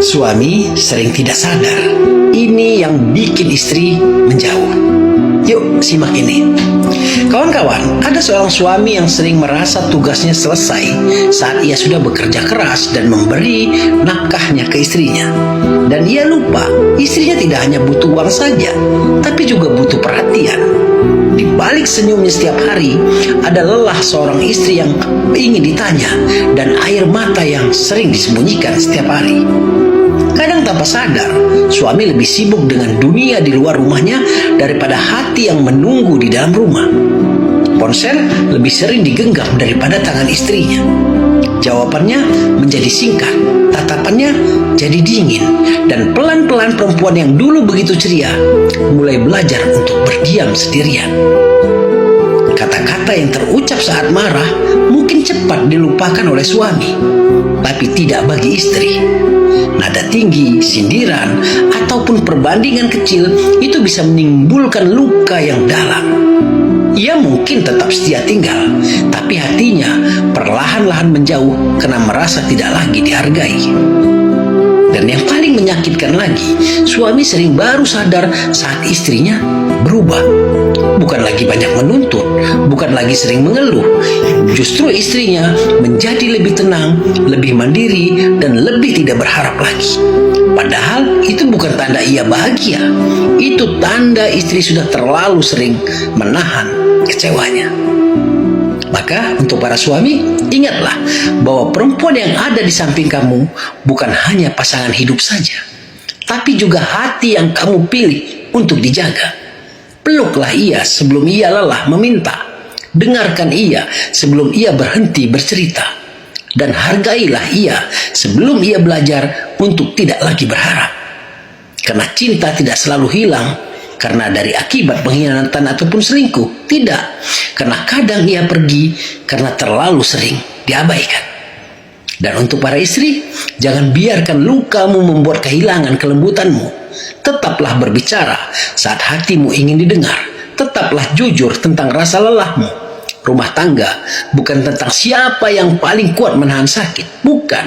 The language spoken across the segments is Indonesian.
Suami sering tidak sadar. Ini yang bikin istri menjauh. Yuk simak ini. Kawan-kawan, ada seorang suami yang sering merasa tugasnya selesai saat ia sudah bekerja keras dan memberi nafkahnya ke istrinya. Dan ia lupa, istrinya tidak hanya butuh uang saja, tapi juga butuh perhatian. Di balik senyumnya setiap hari, ada lelah seorang istri yang ingin ditanya dan air mata yang sering disembunyikan setiap hari. Kadang tanpa sadar, suami lebih sibuk dengan dunia di luar rumahnya daripada hati yang menunggu di dalam rumah. Ponsel lebih sering digenggam daripada tangan istrinya. Jawabannya menjadi singkat, tatapannya jadi dingin, dan pelan-pelan perempuan yang dulu begitu ceria mulai belajar untuk berdiam sendirian. Kata-kata yang terucap saat marah mungkin cepat dilupakan oleh suami, tapi tidak bagi istri. Nada tinggi, sindiran, ataupun perbandingan kecil itu bisa menimbulkan luka yang dalam. Ia mungkin tetap setia tinggal, tapi hatinya perlahan-lahan menjauh karena merasa tidak lagi dihargai. Dan yang paling menyakitkan lagi, suami sering baru sadar saat istrinya berubah. Bukan lagi banyak menuntut, bukan lagi sering mengeluh. Justru istrinya menjadi lebih tenang, lebih mandiri, dan lebih tidak berharap lagi. Padahal itu bukan tanda ia bahagia. Itu tanda istri sudah terlalu sering menahan kecewanya. Maka untuk para suami, ingatlah bahwa perempuan yang ada di samping kamu bukan hanya pasangan hidup saja, tapi juga hati yang kamu pilih untuk dijaga. Peluklah ia sebelum ia lelah meminta. Dengarkan ia sebelum ia berhenti bercerita. Dan hargailah ia sebelum ia belajar untuk tidak lagi berharap. Karena cinta tidak selalu hilang karena dari akibat pengkhianatan ataupun selingkuh. Tidak, karena kadang ia pergi karena terlalu sering diabaikan. Dan untuk para istri, jangan biarkan lukamu membuat kehilangan kelembutanmu. Tetaplah berbicara saat hatimu ingin didengar. Tetaplah jujur tentang rasa lelahmu. Rumah tangga bukan tentang siapa yang paling kuat menahan sakit, bukan.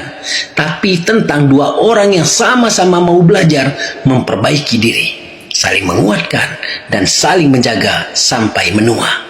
Tapi tentang dua orang yang sama-sama mau belajar memperbaiki diri, saling menguatkan dan saling menjaga sampai menua.